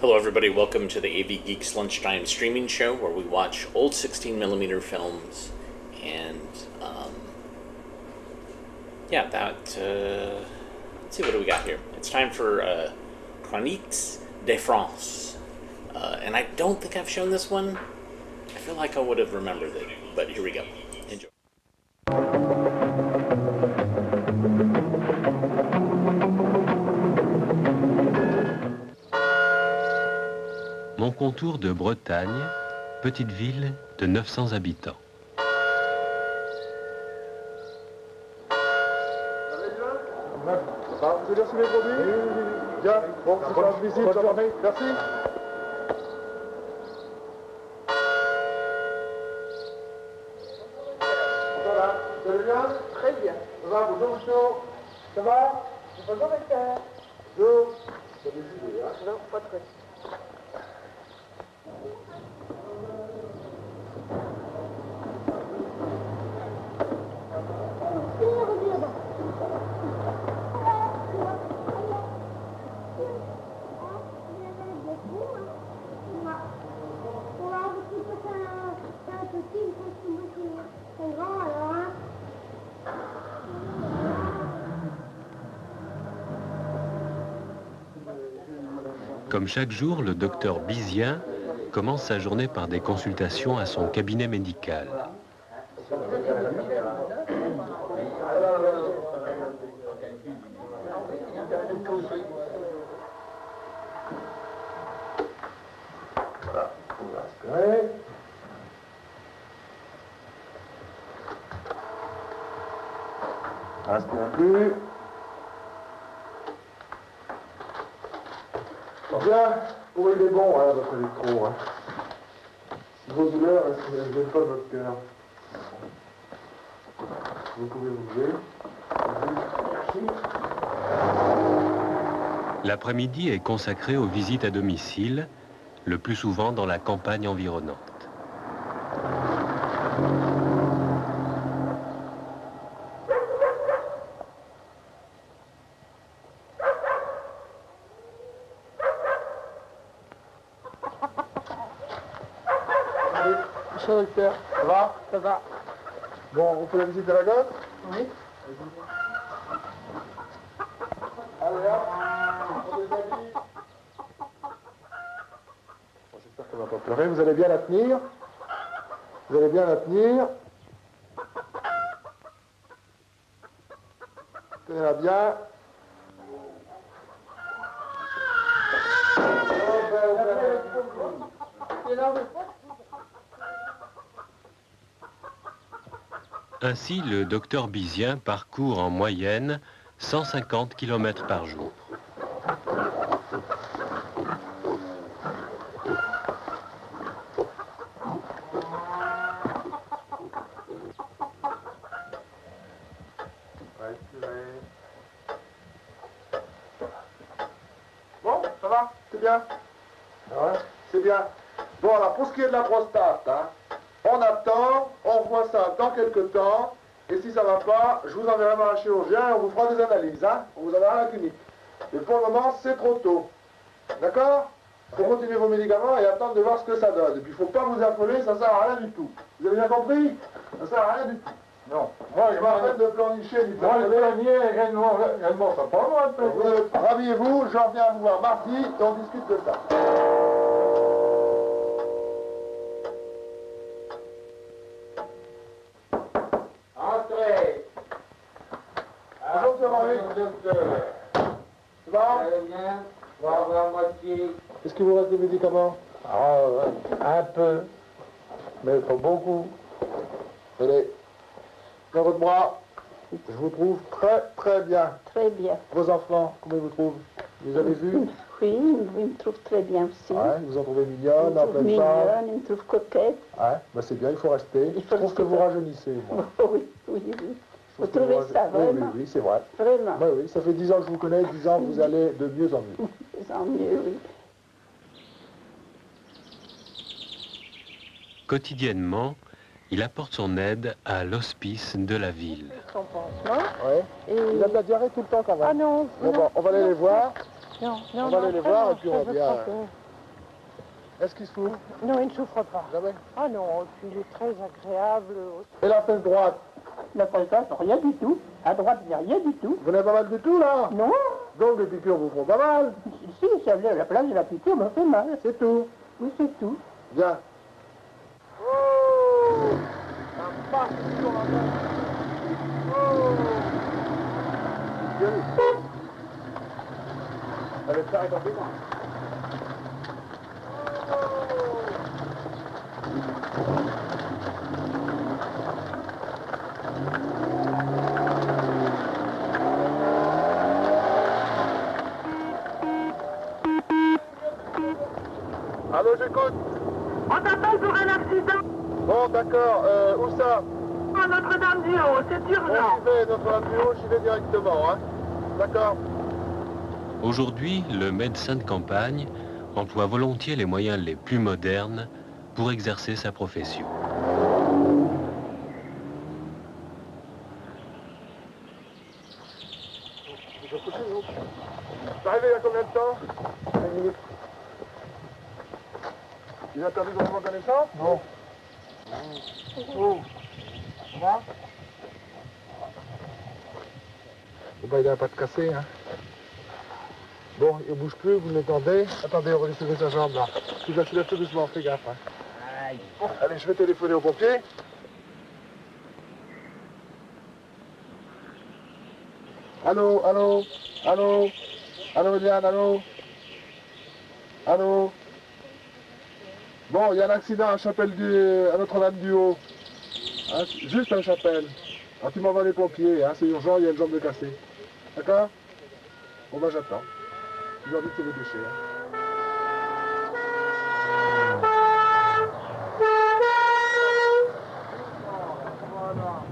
Hello everybody, welcome to the AV Geeks Lunchtime streaming show where we watch old 16mm films and let's see, what do we got here? It's time for Chroniques de France. And I don't think I've shown this one. I feel like I would have remembered it, but here we go. Enjoy. Moncontour de Bretagne, petite ville de 900 habitants. Vous avez reçu les produits? Oui. Bien, bon, c'est ça, visite, bonne journée. Merci. Voilà, vous allez bien? Très bien. Ça va, bonjour monsieur. Ça va? Bonjour docteur. Bonjour. Vous avez des idées, hein? Non, pas très. Comme chaque jour, le docteur Bizien commence sa journée par des consultations à son cabinet médical. Respire plus. Bien, oui, il est bon, hein, votre électro. Hein. Si vos douleurs, elles ne viennent pas de votre cœur. Vous pouvez vous lever. L'après-midi est consacré aux visites à domicile, le plus souvent dans la campagne environnante. Monsieur le docteur, ça va? Ça va. Bon, on fait la visite de la gosse? Oui. Allez, hop, on déshabille. Bon, j'espère qu'elle ne va pas pleurer. Vous allez bien la tenir? Vous allez bien la tenir? Tenez-la bien. Ainsi, le docteur Bizien parcourt en moyenne 150 km par jour. Bon, ça va? C'est bien? Ouais, c'est bien. Bon, alors, pour ce qui est de la prostate, hein, on attend, on revoit ça dans quelques temps, et si ça ne va pas, je vous enverrai voir un chirurgien et on vous fera des analyses, hein. On vous enverra à la clinique. Mais pour le moment, c'est trop tôt. D'accord? Il faut continuer vos médicaments et attendre de voir ce que ça donne. Et puis, il ne faut pas vous affoler, ça ne sert à rien du tout. Vous avez bien compris? Ça ne sert à rien du tout. Non. Moi, je m'arrête de pleurnicher du tout. Moi, le dernier, réellement, ça prend moi un peu. Rhabillez-vous, je reviens vous voir mardi et on discute de ça. Entrez. Bonjour, docteur. Ça va? Bien. Voir moitié. Est-ce qu'il vous reste des médicaments? Un peu. Mais pas beaucoup. Allez, dans votre bras, je vous trouve très très bien. Très bien. Vos enfants, comment ils vous trouvent? Vous les avez vus? Oui, ils me trouvent très bien aussi. Ouais, vous en trouvez mignonne, en pleine forme? Mignonne, ils me trouvent coquette. Ouais, bah c'est bien, il faut rester. Je trouve que vous rajeunissez, moi. Oui, oui, oui. Vous trouvez ça, vraiment? Oui, c'est vrai. Vraiment. Oui, oui, ça fait 10 ans que je vous connais, 10 ans que vous allez de mieux en mieux. De mieux en mieux, oui. Quotidiennement, il apporte son aide à l'hospice de la ville. Son pansement. Ouais. Et... Il a de la diarrhée tout le temps quand même. Ah non. Bon, on va aller les voir. Non, On va aller les voir et puis on revient. Est-ce qu'il souffre? Non, il ne souffre pas. Jamais. Ah non, puis il est très agréable. Et la fesse droite? La présence, rien du tout. À droite, il n'y a rien du tout. Vous n'avez pas mal du tout, là? Non. Donc les piqûres vous font pas mal. Si, ça vient à la place de la piqûre me fait mal. C'est tout. Oui, c'est tout. Bien. Oh! Ça passe toujours la main. Oh! Bien. Allez, ça est en débat. Allô, j'écoute. On t'appelle pour un accident Bon, d'accord. Où ça? à Notre-Dame-du-Haut, c'est Bon, urgent. j'y vais, notre bureau, j'y vais directement, hein. D'accord. Aujourd'hui, le médecin de campagne emploie volontiers les moyens les plus modernes pour exercer sa profession. T'es arrivé il y a combien de temps? 5 minutes. Il a perdu vraiment connaissance? Non. Oh. Ça va? Bon, bah, il n'a pas de cassé, hein. Bon, il ne bouge plus, vous m'entendez? Attendez, on va lui serrer sa jambe, là. Tu la soulèves tout doucement, fais gaffe, hein. Bon, allez, je vais téléphoner aux pompiers. Allô, allô, allô, allô, Eliane, allô, allô. Bon, il y a un accident à à Notre-Dame-du-Haut. Hein, juste à la chapelle. Alors tu m'envoies les pompiers, hein, c'est urgent, il y a une jambe de cassée. D'accord? Bon, bah j'attends. Je leur dis que c'est les déchets. Hein. Voilà.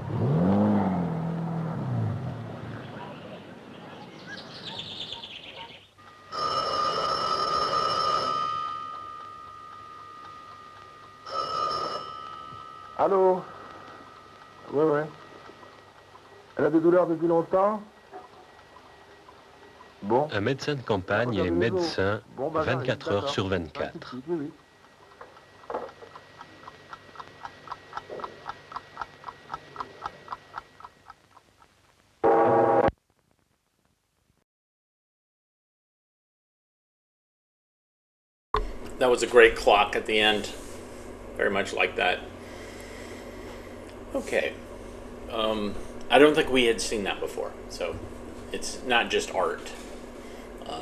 Allô? Ouais, ouais. Elle a des douleurs depuis longtemps? Bon. Un médecin de campagne est médecin 24 heures sur 24. Oui, oui. That was a great clock at the end. Very much like that. Okay. I don't think we had seen that before. So it's not just art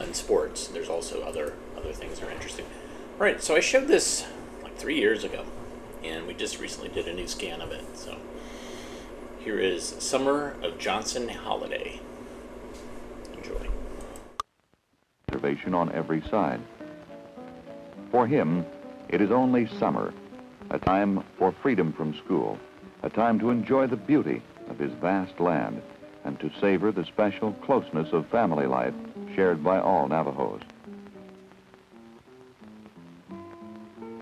and sports. There's also other things that are interesting. All right, so I showed this like 3 years ago, and we just recently did a new scan of it. So here is Summer of Johnson Holiday. Enjoy. Observation on every side. For him, it is only summer, a time for freedom from school, a time to enjoy the beauty of his vast land and to savor the special closeness of family life shared by all Navajos.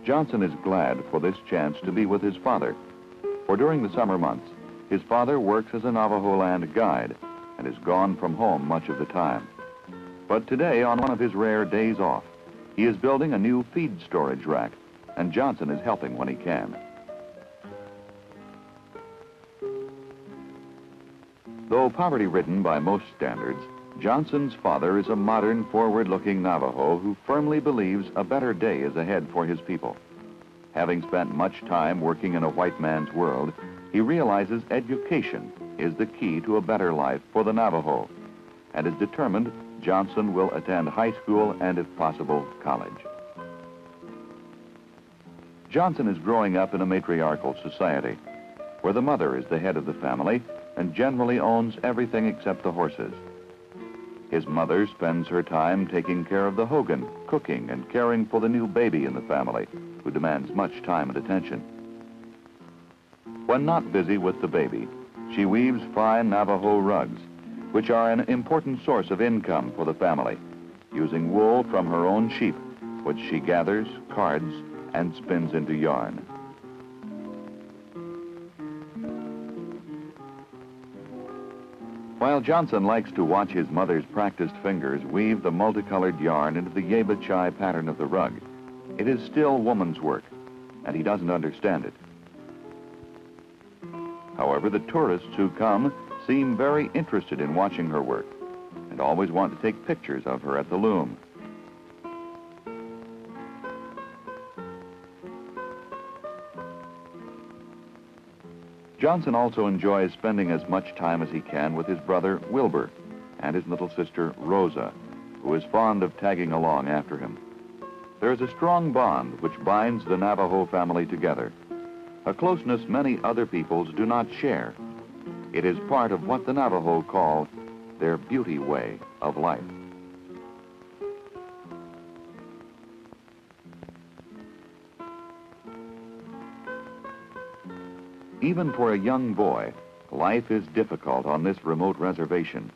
Johnson is glad for this chance to be with his father, for during the summer months, his father works as a Navajo land guide and is gone from home much of the time. But today, on one of his rare days off, he is building a new feed storage rack, and Johnson is helping when he can. Though poverty-ridden by most standards, Johnson's father is a modern, forward-looking Navajo who firmly believes a better day is ahead for his people. Having spent much time working in a white man's world, he realizes education is the key to a better life for the Navajo, and is determined Johnson will attend high school and, if possible, college. Johnson is growing up in a matriarchal society, where the mother is the head of the family and generally owns everything except the horses. His mother spends her time taking care of the hogan, cooking, and caring for the new baby in the family, who demands much time and attention. When not busy with the baby, she weaves fine Navajo rugs, which are an important source of income for the family, using wool from her own sheep, which she gathers, cards, and spins into yarn. While Johnson likes to watch his mother's practiced fingers weave the multicolored yarn into the Yeba Chai pattern of the rug, It is still woman's work, and he doesn't understand it. However, the tourists who come seem very interested in watching her work and always want to take pictures of her at the loom. Johnson also enjoys spending as much time as he can with his brother Wilbur and his little sister Rosa, who is fond of tagging along after him. There is a strong bond which binds the Navajo family together, a closeness many other peoples do not share. It is part of what the Navajo call their beauty way of life. Even for a young boy, life is difficult on this remote reservation.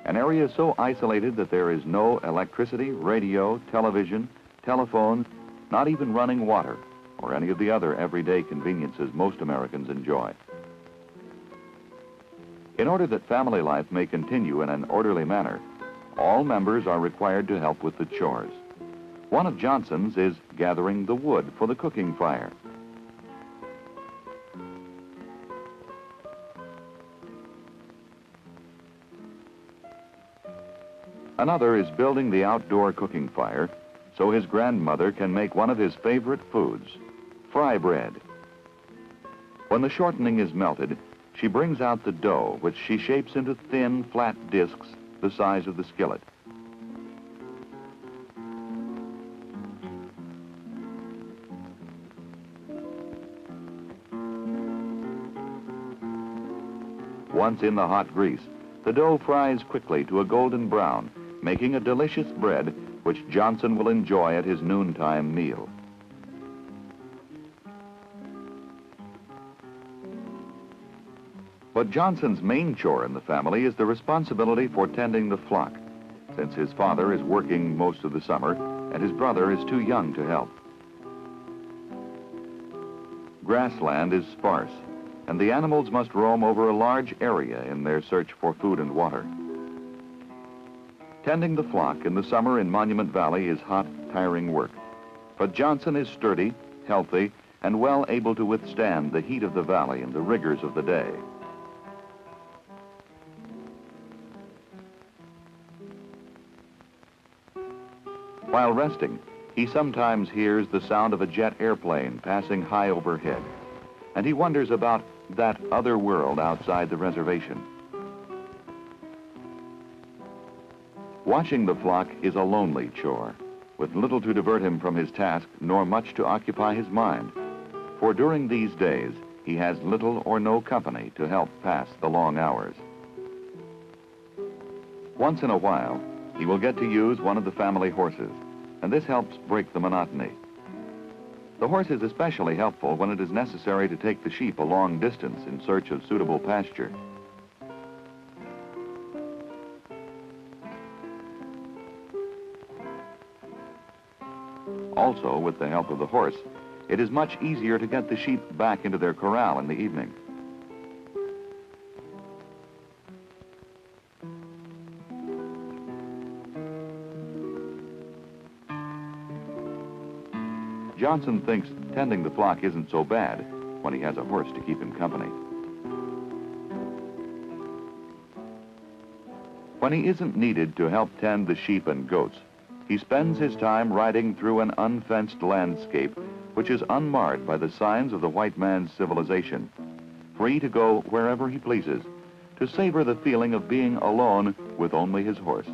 An area so isolated that there is no electricity, radio, television, telephone, not even running water, or any of the other everyday conveniences most Americans enjoy. In order that family life may continue in an orderly manner, all members are required to help with the chores. One of Johnson's is gathering the wood for the cooking fire. Another is building the outdoor cooking fire so his grandmother can make one of his favorite foods, fry bread. When the shortening is melted, she brings out the dough, which she shapes into thin, flat discs the size of the skillet. Once in the hot grease, the dough fries quickly to a golden brown, making a delicious bread which Johnson will enjoy at his noontime meal. But Johnson's main chore in the family is the responsibility for tending the flock, since his father is working most of the summer and his brother is too young to help. Grassland is sparse, and the animals must roam over a large area in their search for food and water. Tending the flock in the summer in Monument Valley is hot, tiring work, but Johnson is sturdy, healthy, and well able to withstand the heat of the valley and the rigors of the day. While resting, he sometimes hears the sound of a jet airplane passing high overhead, and he wonders about that other world outside the reservation. Watching the flock is a lonely chore, with little to divert him from his task, nor much to occupy his mind. For during these days, he has little or no company to help pass the long hours. Once in a while, he will get to use one of the family horses, and this helps break the monotony. The horse is especially helpful when it is necessary to take the sheep a long distance in search of suitable pasture. Also, with the help of the horse, it is much easier to get the sheep back into their corral in the evening. Johnson thinks tending the flock isn't so bad when he has a horse to keep him company. When he isn't needed to help tend the sheep and goats, he spends his time riding through an unfenced landscape which is unmarred by the signs of the white man's civilization, free to go wherever he pleases, to savor the feeling of being alone with only his horse.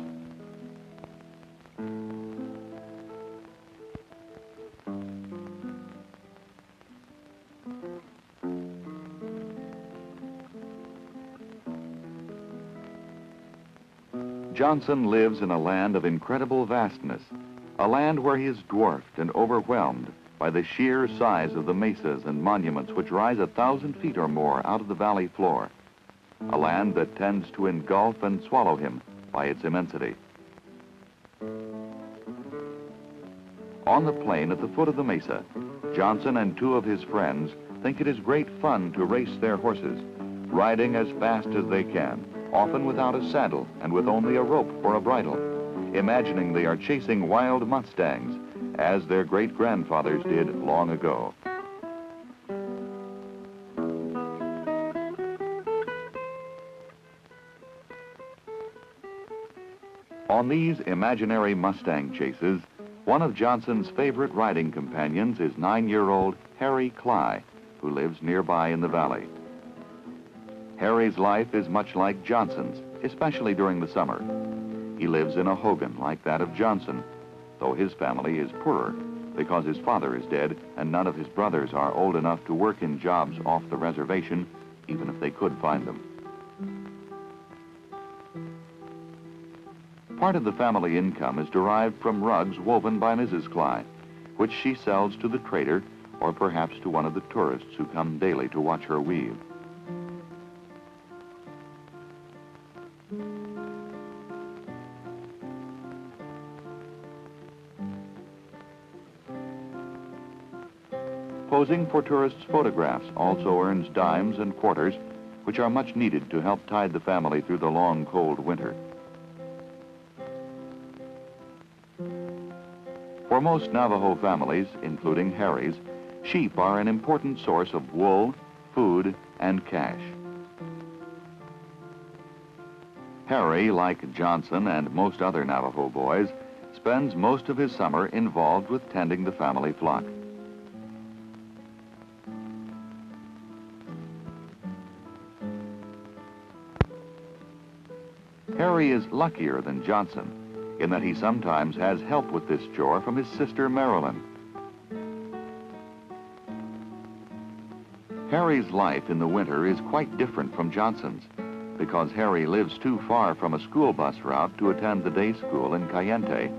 Johnson lives in a land of incredible vastness, a land where he is dwarfed and overwhelmed by the sheer size of the mesas and monuments which rise 1,000 feet or more out of the valley floor, a land that tends to engulf and swallow him by its immensity. On the plain at the foot of the mesa, Johnson and two of his friends think it is great fun to race their horses, riding as fast as they can, often without a saddle and with only a rope for a bridle, imagining they are chasing wild mustangs as their great-grandfathers did long ago. On these imaginary Mustang chases, one of Johnson's favorite riding companions is 9-year-old Harry Cly, who lives nearby in the valley. Harry's life is much like Johnson's, especially during the summer. He lives in a hogan like that of Johnson, though his family is poorer because his father is dead and none of his brothers are old enough to work in jobs off the reservation, even if they could find them. Part of the family income is derived from rugs woven by Mrs. Cly, which she sells to the trader or perhaps to one of the tourists who come daily to watch her weave. Posing for tourists' photographs also earns dimes and quarters, which are much needed to help tide the family through the long, cold winter. For most Navajo families, including Harry's, sheep are an important source of wool, food, and cash. Harry, like Johnson and most other Navajo boys, spends most of his summer involved with tending the family flock. Harry is luckier than Johnson in that he sometimes has help with this chore from his sister Marilyn. Harry's life in the winter is quite different from Johnson's because Harry lives too far from a school bus route to attend the day school in Cayente.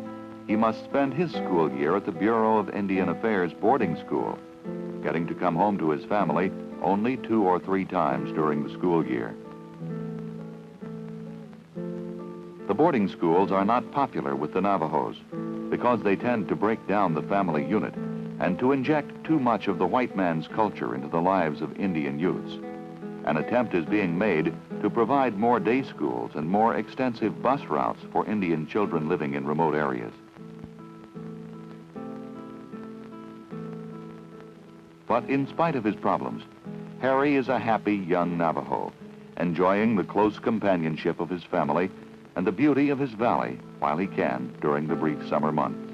He must spend his school year at the Bureau of Indian Affairs boarding school, getting to come home to his family only 2 or 3 times during the school year. The boarding schools are not popular with the Navajos because they tend to break down the family unit and to inject too much of the white man's culture into the lives of Indian youths. An attempt is being made to provide more day schools and more extensive bus routes for Indian children living in remote areas. But in spite of his problems, Harry is a happy young Navajo, enjoying the close companionship of his family and the beauty of his valley while he can during the brief summer months.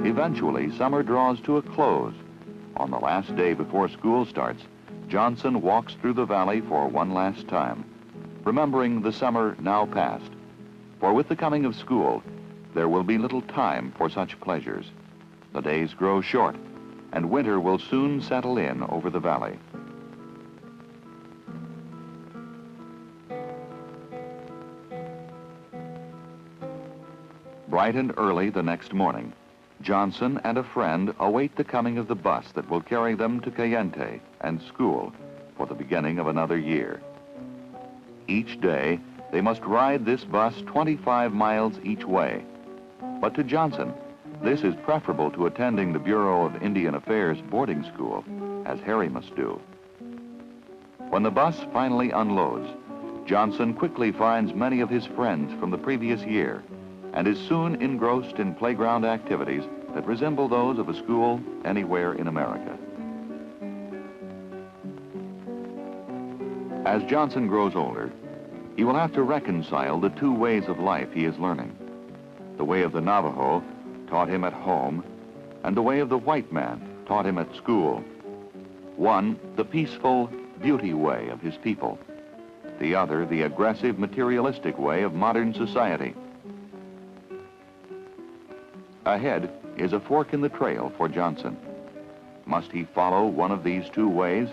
Eventually, summer draws to a close. On the last day before school starts, Johnson walks through the valley for one last time, remembering the summer now past. For with the coming of school, there will be little time for such pleasures. The days grow short, and winter will soon settle in over the valley. Bright and early the next morning, Johnson and a friend await the coming of the bus that will carry them to Cayente and school for the beginning of another year. Each day, they must ride this bus 25 miles each way. But to Johnson, this is preferable to attending the Bureau of Indian Affairs boarding school, as Harry must do. When the bus finally unloads, Johnson quickly finds many of his friends from the previous year and is soon engrossed in playground activities that resemble those of a school anywhere in America. As Johnson grows older, he will have to reconcile the 2 ways of life he is learning. The way of the Navajo, taught him at home, and the way of the white man, taught him at school. One, the peaceful, beauty way of his people. The other, the aggressive, materialistic way of modern society. Ahead is a fork in the trail for Johnson. Must he follow one of these 2 ways?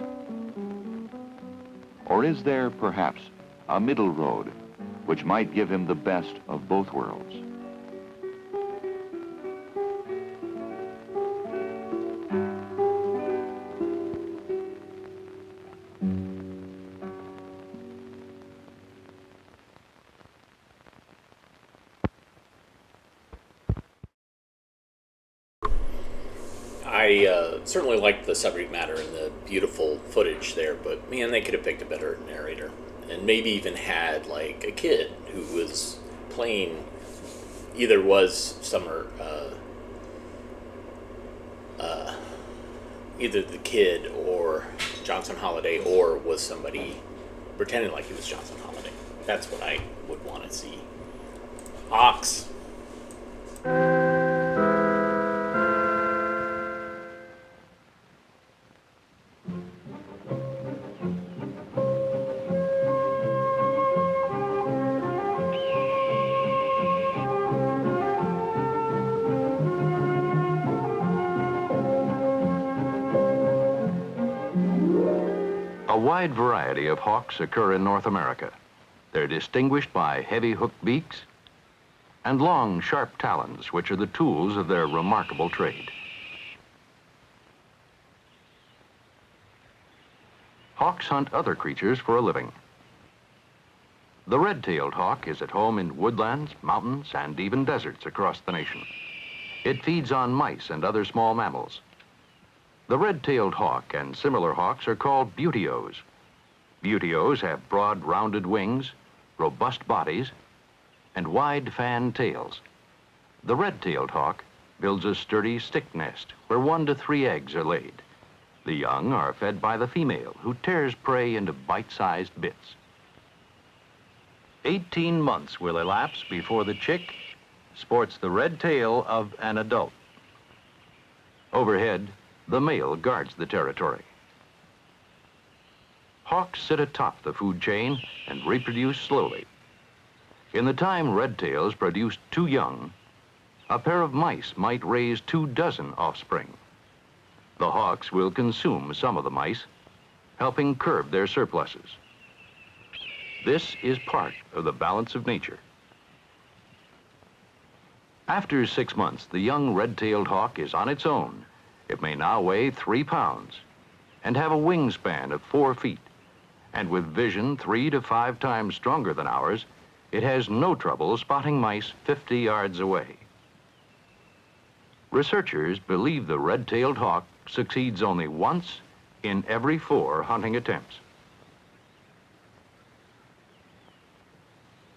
Or is there, perhaps, a middle road which might give him the best of both worlds? I certainly liked the subject matter and the beautiful footage there, but man, they could have picked a better narrator. and maybe even had like a kid who was playing, either was Summer, either the kid or Johnson Holiday, or was somebody pretending like he was Johnson Holiday. That's what I would want to see. Ox. A wide variety of hawks occur in North America. They're distinguished by heavy hooked beaks and long, sharp talons, which are the tools of their remarkable trade. Hawks hunt other creatures for a living. The red-tailed hawk is at home in woodlands, mountains, and even deserts across the nation. It feeds on mice and other small mammals. The red-tailed hawk and similar hawks are called buteos. Buteos have broad, rounded wings, robust bodies, and wide fan tails. The red-tailed hawk builds a sturdy stick nest where 1 to 3 eggs are laid. The young are fed by the female, who tears prey into bite-sized bits. 18 months will elapse before the chick sports the red tail of an adult. Overhead, the male guards the territory. Hawks sit atop the food chain and reproduce slowly. In the time red-tails produce 2 young, a pair of mice might raise 24 offspring. The hawks will consume some of the mice, helping curb their surpluses. This is part of the balance of nature. After 6 months, the young red-tailed hawk is on its own. It may now weigh 3 pounds and have a wingspan of 4 feet. And with vision 3 to 5 times stronger than ours, it has no trouble spotting mice 50 yards away. Researchers believe the red-tailed hawk succeeds only once in every 4 hunting attempts.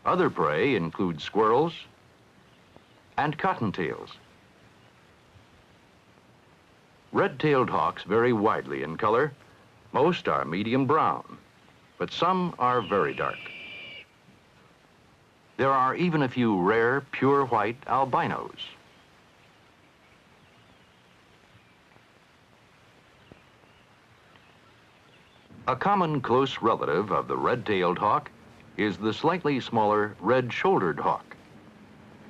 Other prey include squirrels and cottontails. Red-tailed hawks vary widely in color. Most are medium brown, but some are very dark. There are even a few rare, pure white albinos. A common close relative of the red-tailed hawk is the slightly smaller red-shouldered hawk.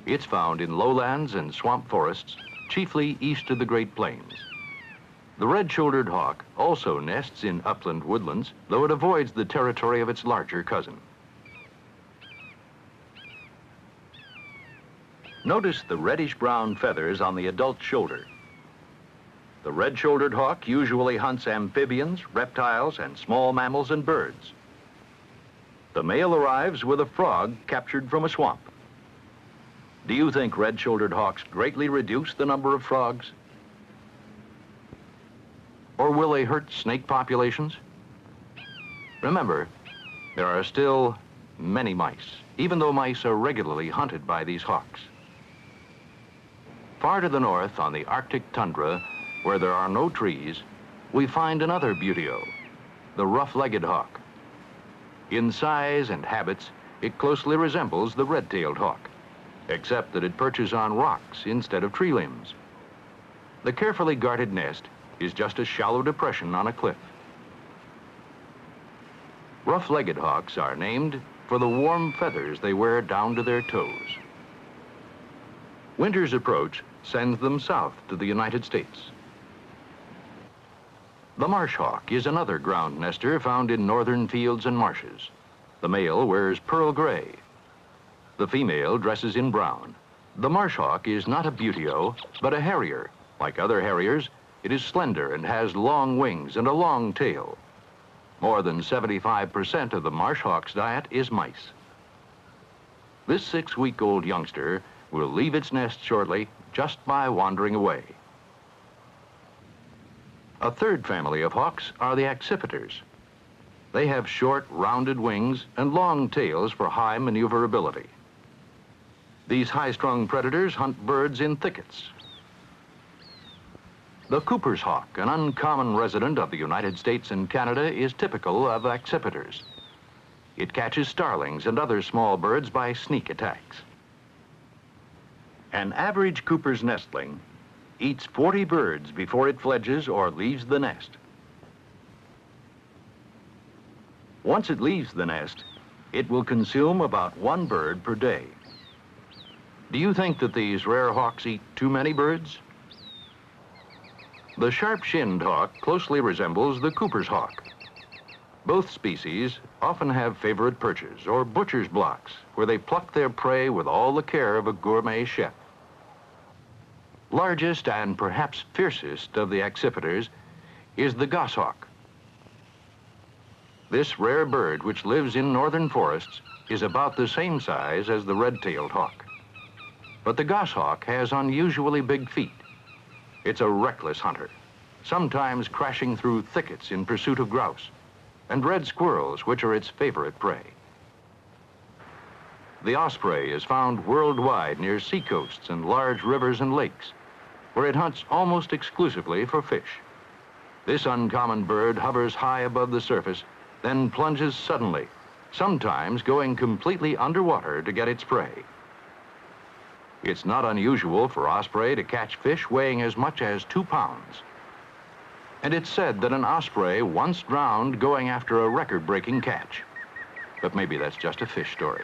It's found in lowlands and swamp forests, chiefly east of the Great Plains. The red-shouldered hawk also nests in upland woodlands, though it avoids the territory of its larger cousin. Notice the reddish-brown feathers on the adult shoulder. The red-shouldered hawk usually hunts amphibians, reptiles, and small mammals and birds. The male arrives with a frog captured from a swamp. Do you think red-shouldered hawks greatly reduce the number of frogs? Or will they hurt snake populations? Remember, there are still many mice, even though mice are regularly hunted by these hawks. Far to the north, on the Arctic tundra, where there are no trees, we find another buteo, the rough-legged hawk. In size and habits, it closely resembles the red-tailed hawk, except that it perches on rocks instead of tree limbs. The carefully guarded nest is just a shallow depression on a cliff. Rough-legged hawks are named for the warm feathers they wear down to their toes. Winter's approach sends them south to the United States. The marsh hawk is another ground nester found in northern fields and marshes. The male wears pearl gray. The female dresses in brown. The marsh hawk is not a buteo, but a harrier. Like other harriers, it is slender and has long wings and a long tail. More than 75% of the marsh hawk's diet is mice. This 6-week-old youngster will leave its nest shortly just by wandering away. A third family of hawks are the accipiters. They have short, rounded wings and long tails for high maneuverability. These high-strung predators hunt birds in thickets. The Cooper's hawk, an uncommon resident of the United States and Canada, is typical of accipiters. It catches starlings and other small birds by sneak attacks. An average Cooper's nestling eats 40 birds before it fledges or leaves the nest. Once it leaves the nest, it will consume about 1 bird per day. Do you think that these rare hawks eat too many birds? The sharp-shinned hawk closely resembles the Cooper's hawk. Both species often have favorite perches or butcher's blocks where they pluck their prey with all the care of a gourmet chef. Largest and perhaps fiercest of the accipiters is the goshawk. This rare bird, which lives in northern forests, is about the same size as the red-tailed hawk. But the goshawk has unusually big feet. It's a reckless hunter, sometimes crashing through thickets in pursuit of grouse and red squirrels, which are its favorite prey. The osprey is found worldwide near seacoasts and large rivers and lakes, where it hunts almost exclusively for fish. This uncommon bird hovers high above the surface, then plunges suddenly, sometimes going completely underwater to get its prey. It's not unusual for osprey to catch fish weighing as much as 2 pounds. And it's said that an osprey once drowned going after a record-breaking catch. But maybe that's just a fish story.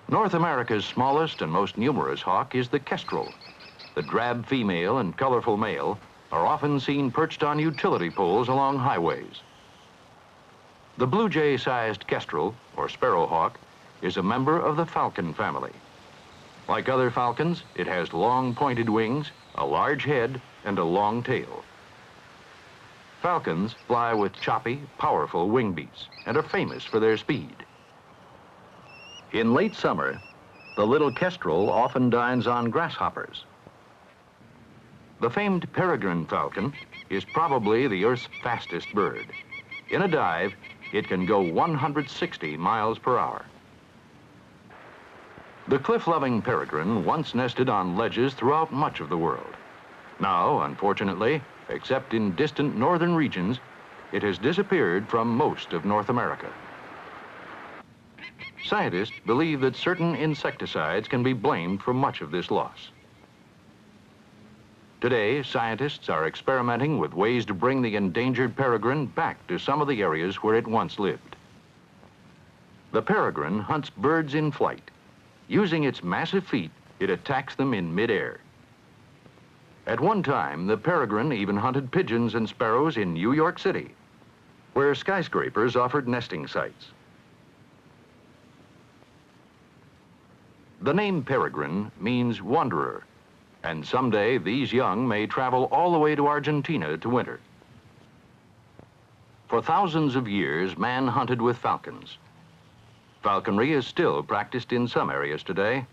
North America's smallest and most numerous hawk is the kestrel. The drab female and colorful male are often seen perched on utility poles along highways. The blue jay-sized kestrel, or sparrowhawk, is a member of the falcon family. Like other falcons, it has long pointed wings, a large head, and a long tail. Falcons fly with choppy, powerful wing beats and are famous for their speed. In late summer, the little kestrel often dines on grasshoppers. The famed peregrine falcon is probably the Earth's fastest bird. In a dive, it can go 160 miles per hour. The cliff-loving peregrine once nested on ledges throughout much of the world. Now, unfortunately, except in distant northern regions, it has disappeared from most of North America. Scientists believe that certain insecticides can be blamed for much of this loss. Today, scientists are experimenting with ways to bring the endangered peregrine back to some of the areas where it once lived. The peregrine hunts birds in flight. Using its massive feet, it attacks them in midair. At one time, the peregrine even hunted pigeons and sparrows in New York City, where skyscrapers offered nesting sites. The name peregrine means wanderer, and someday these young may travel all the way to Argentina to winter. For thousands of years, man hunted with falcons. Falconry is still practiced in some areas today.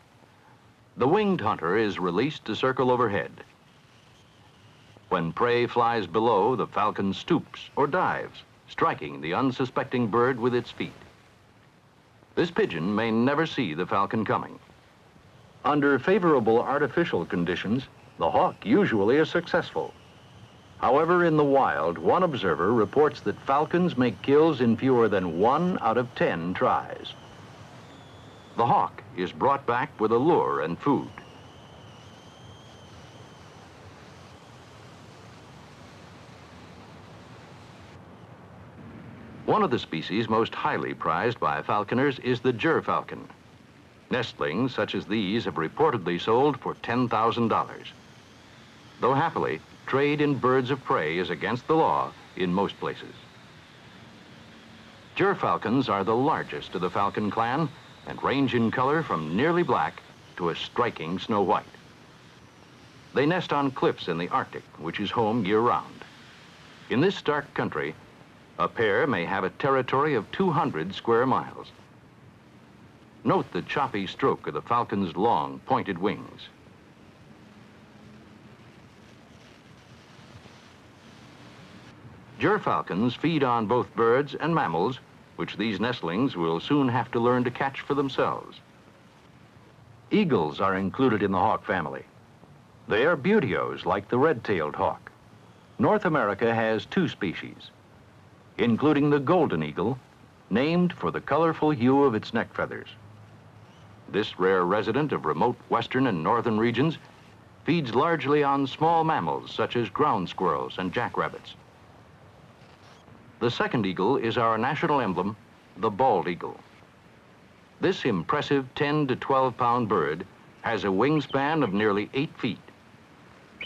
The winged hunter is released to circle overhead. When prey flies below, the falcon stoops or dives, striking the unsuspecting bird with its feet. This pigeon may never see the falcon coming. Under favorable artificial conditions, the hawk usually is successful. However, in the wild, one observer reports that falcons make kills in fewer than 1 out of 10 tries. The hawk is brought back with a lure and food. One of the species most highly prized by falconers is the gerfalcon. Nestlings such as these have reportedly sold for $10,000. Though happily, trade in birds of prey is against the law in most places. Gerfalcons are the largest of the falcon clan and range in color from nearly black to a striking snow white. They nest on cliffs in the Arctic, which is home year-round. In this stark country, a pair may have a territory of 200 square miles. Note the choppy stroke of the falcon's long, pointed wings. Gerfalcons feed on both birds and mammals, which these nestlings will soon have to learn to catch for themselves. Eagles are included in the hawk family. They are beautios like the red-tailed hawk. North America has two species, including the golden eagle, named for the colorful hue of its neck feathers. This rare resident of remote western and northern regions feeds largely on small mammals such as ground squirrels and jackrabbits. The second eagle is our national emblem, the bald eagle. This impressive 10 to 12-pound bird has a wingspan of nearly 8 feet.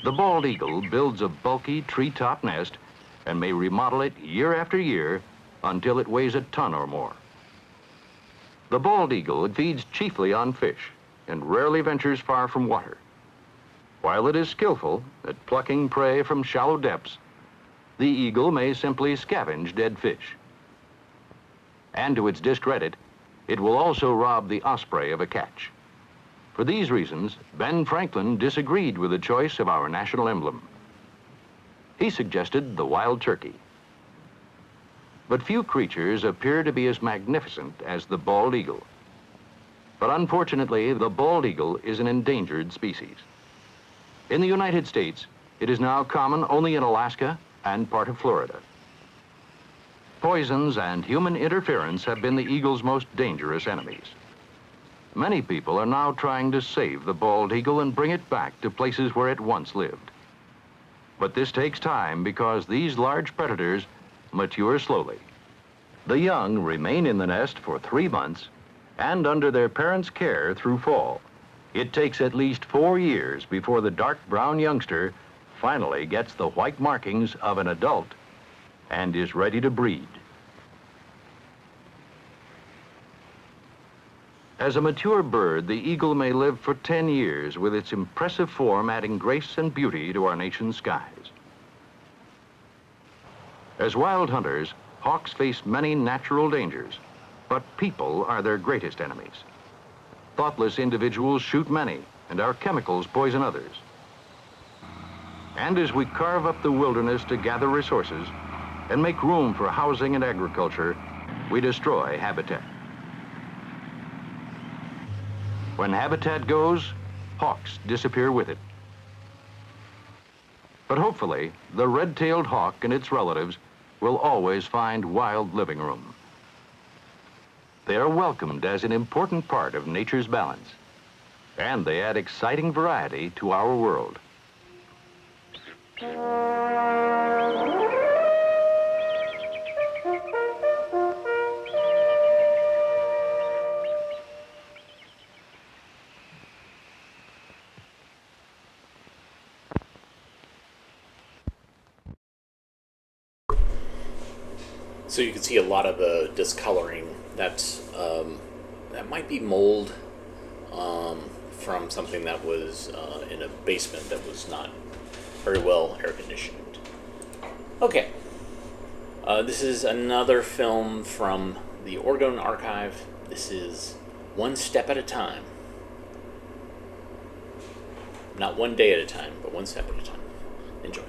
The bald eagle builds a bulky treetop nest and may remodel it year after year until it weighs a ton or more. The bald eagle feeds chiefly on fish and rarely ventures far from water. While it is skillful at plucking prey from shallow depths, the eagle may simply scavenge dead fish. And to its discredit, it will also rob the osprey of a catch. For these reasons, Ben Franklin disagreed with the choice of our national emblem. He suggested the wild turkey. But few creatures appear to be as magnificent as the bald eagle. But unfortunately, the bald eagle is an endangered species. In the United States, it is now common only in Alaska and part of Florida. Poisons and human interference have been the eagle's most dangerous enemies. Many people are now trying to save the bald eagle and bring it back to places where it once lived. But this takes time because these large predators mature slowly. The young remain in the nest for 3 months and under their parents' care through fall. It takes at least 4 years before the dark brown youngster finally gets the white markings of an adult and is ready to breed. As a mature bird, the eagle may live for 10 years with its impressive form adding grace and beauty to our nation's skies. As wild hunters, hawks face many natural dangers, but people are their greatest enemies. Thoughtless individuals shoot many, and our chemicals poison others. And as we carve up the wilderness to gather resources and make room for housing and agriculture, we destroy habitat. When habitat goes, hawks disappear with it. But hopefully, the red-tailed hawk and its relatives will always find wild living room. They are welcomed as an important part of nature's balance, and they add exciting variety to our world. So you can see a lot of discoloring. That might be mold from something that was in a basement that was not very well air conditioned. Okay, this is another film from the Orgone Archive. This is One Step at a Time. Not one day at a time, but one step at a time. Enjoy.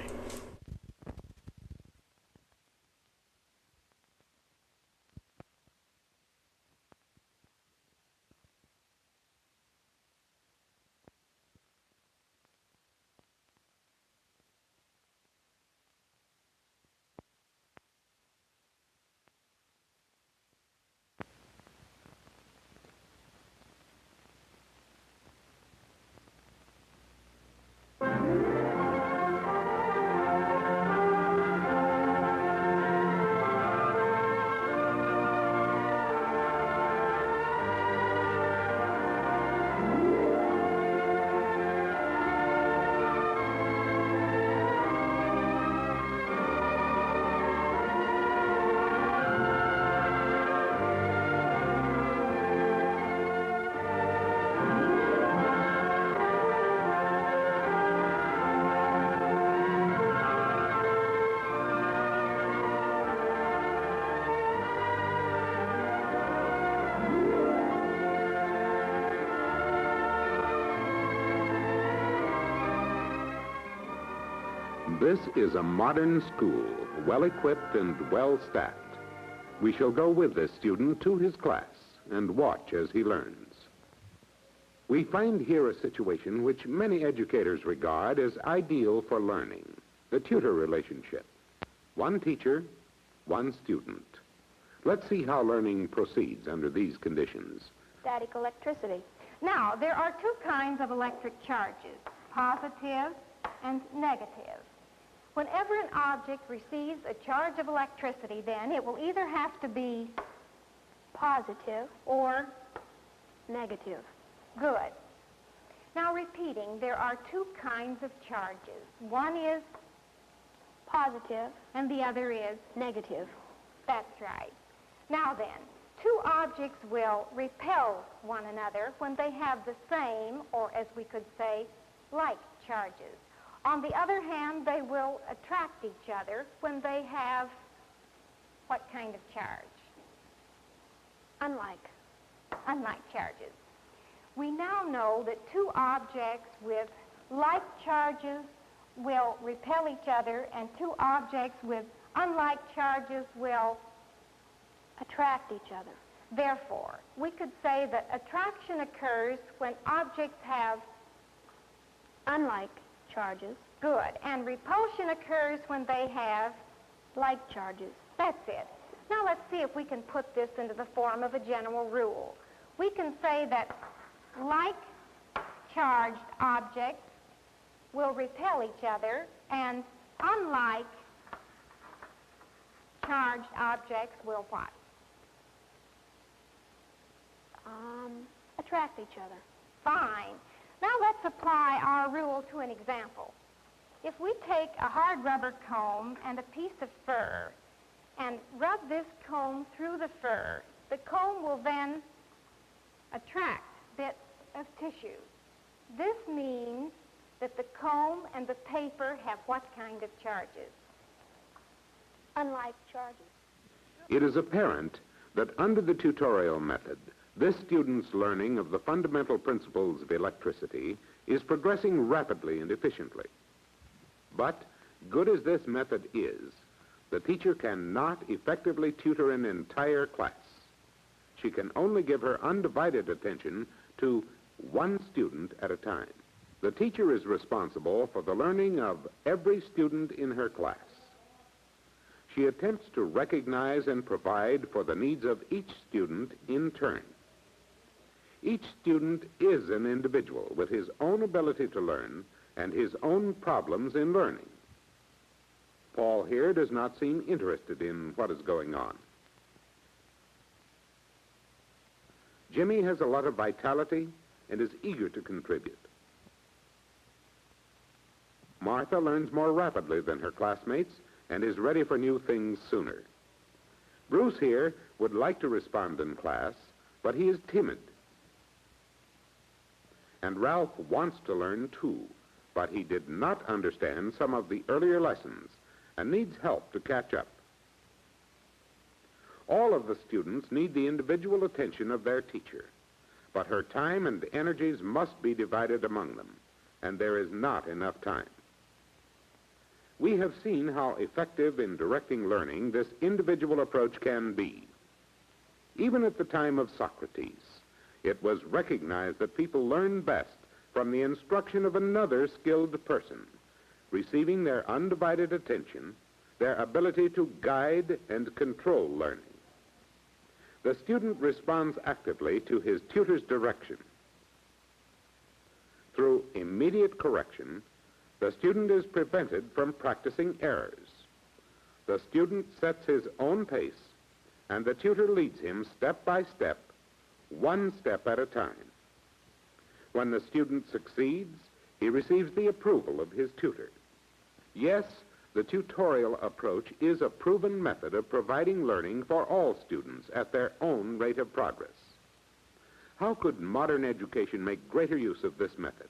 This is a modern school, well-equipped and well-staffed. We shall go with this student to his class and watch as he learns. We find here a situation which many educators regard as ideal for learning, the tutor relationship. One teacher, one student. Let's see how learning proceeds under these conditions. Static electricity. Now, there are two kinds of electric charges, positive and negative. Whenever an object receives a charge of electricity, then it will either have to be positive or negative. Good. Now, repeating, there are two kinds of charges. One is positive and the other is negative. That's right. Now then, two objects will repel one another when they have the same, or as we could say, like charges. On the other hand, they will attract each other when they have what kind of charge? Unlike charges. We now know that two objects with like charges will repel each other, and two objects with unlike charges will attract each other. Therefore, we could say that attraction occurs when objects have unlike charges. Good. And repulsion occurs when they have like charges. That's it. Now let's see if we can put this into the form of a general rule. We can say that like charged objects will repel each other, and unlike charged objects will what? Attract each other. Fine. Now let's apply our rule to an example. If we take a hard rubber comb and a piece of fur and rub this comb through the fur, the comb will then attract bits of tissue. This means that the comb and the paper have what kind of charges? Unlike charges. It is apparent that under the tutorial method, this student's learning of the fundamental principles of electricity is progressing rapidly and efficiently. But, good as this method is, the teacher cannot effectively tutor an entire class. She can only give her undivided attention to one student at a time. The teacher is responsible for the learning of every student in her class. She attempts to recognize and provide for the needs of each student in turn. Each student is an individual with his own ability to learn and his own problems in learning. Paul here does not seem interested in what is going on. Jimmy has a lot of vitality and is eager to contribute. Martha learns more rapidly than her classmates and is ready for new things sooner. Bruce here would like to respond in class, but he is timid. And Ralph wants to learn too, but he did not understand some of the earlier lessons and needs help to catch up. All of the students need the individual attention of their teacher, but her time and energies must be divided among them, and there is not enough time. We have seen how effective in directing learning this individual approach can be. Even at the time of Socrates, it was recognized that people learn best from the instruction of another skilled person, receiving their undivided attention, their ability to guide and control learning. The student responds actively to his tutor's direction. Through immediate correction, the student is prevented from practicing errors. The student sets his own pace, and the tutor leads him step by step, one step at a time. When the student succeeds, he receives the approval of his tutor. Yes, the tutorial approach is a proven method of providing learning for all students at their own rate of progress. How could modern education make greater use of this method?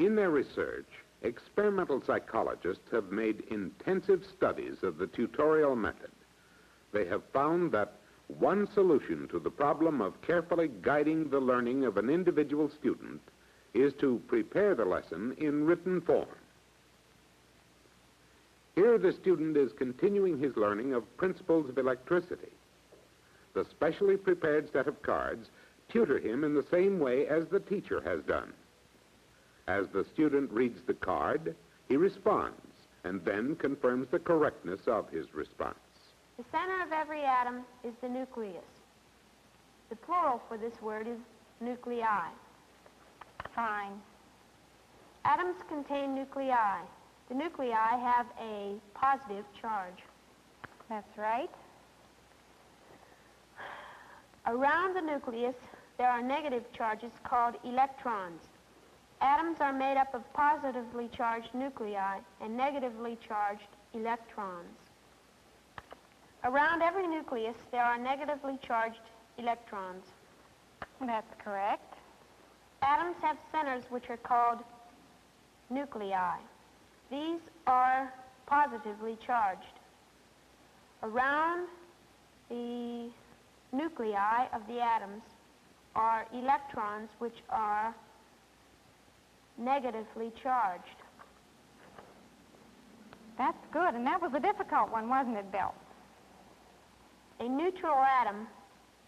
In their research, experimental psychologists have made intensive studies of the tutorial method. They have found that one solution to the problem of carefully guiding the learning of an individual student is to prepare the lesson in written form. Here the student is continuing his learning of principles of electricity. The specially prepared set of cards tutor him in the same way as the teacher has done. As the student reads the card, he responds and then confirms the correctness of his response. The center of every atom is the nucleus. The plural for this word is nuclei. Fine. Atoms contain nuclei. The nuclei have a positive charge. That's right. Around the nucleus, there are negative charges called electrons. Atoms are made up of positively charged nuclei and negatively charged electrons. Around every nucleus, there are negatively charged electrons. That's correct. Atoms have centers which are called nuclei. These are positively charged. Around the nuclei of the atoms are electrons which are negatively charged. That's good, and that was a difficult one, wasn't it, Bill? A neutral atom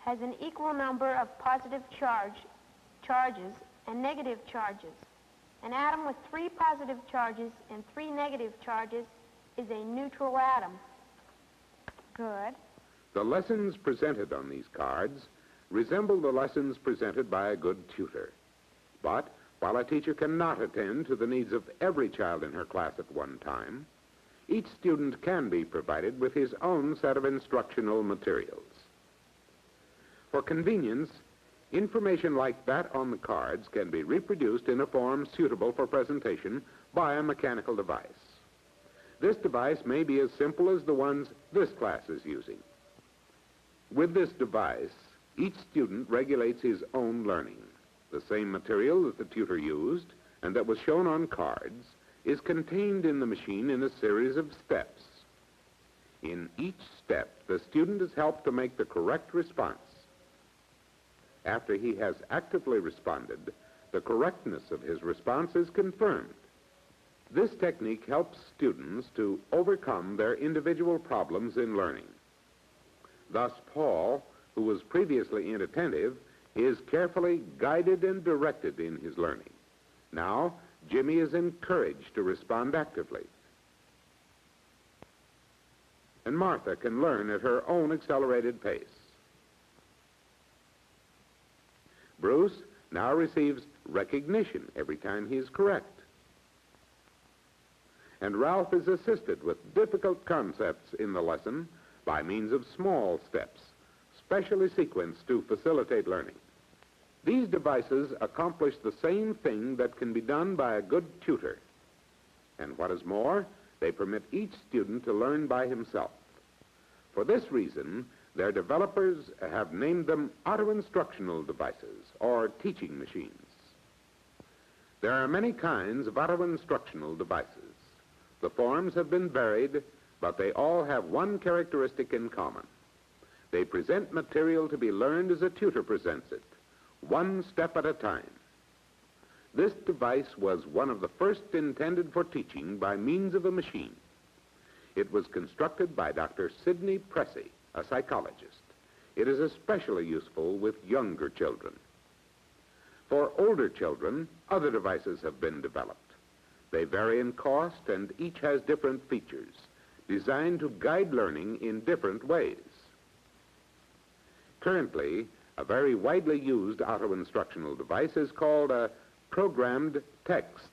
has an equal number of positive charges and negative charges. An atom with 3 positive charges and 3 negative charges is a neutral atom. Good. The lessons presented on these cards resemble the lessons presented by a good tutor. But while a teacher cannot attend to the needs of every child in her class at one time, each student can be provided with his own set of instructional materials. For convenience, information like that on the cards can be reproduced in a form suitable for presentation by a mechanical device. This device may be as simple as the ones this class is using. With this device, each student regulates his own learning. The same material that the tutor used and that was shown on cards is contained in the machine in a series of steps. In each step, the student is helped to make the correct response. After he has actively responded, the correctness of his response is confirmed. This technique helps students to overcome their individual problems in learning. Thus, Paul, who was previously inattentive, is carefully guided and directed in his learning. Now, Jimmy is encouraged to respond actively. And Martha can learn at her own accelerated pace. Bruce now receives recognition every time he is correct. And Ralph is assisted with difficult concepts in the lesson by means of small steps, specially sequenced to facilitate learning. These devices accomplish the same thing that can be done by a good tutor. And what is more, they permit each student to learn by himself. For this reason, their developers have named them auto-instructional devices, or teaching machines. There are many kinds of auto-instructional devices. The forms have been varied, but they all have one characteristic in common. They present material to be learned as a tutor presents it, one step at a time. This device was one of the first intended for teaching by means of a machine. It was constructed by Dr. Sidney Pressey, a psychologist. It is especially useful with younger children. For older children, other devices have been developed. They vary in cost and each has different features, designed to guide learning in different ways. Currently, a very widely used auto-instructional device is called a programmed text.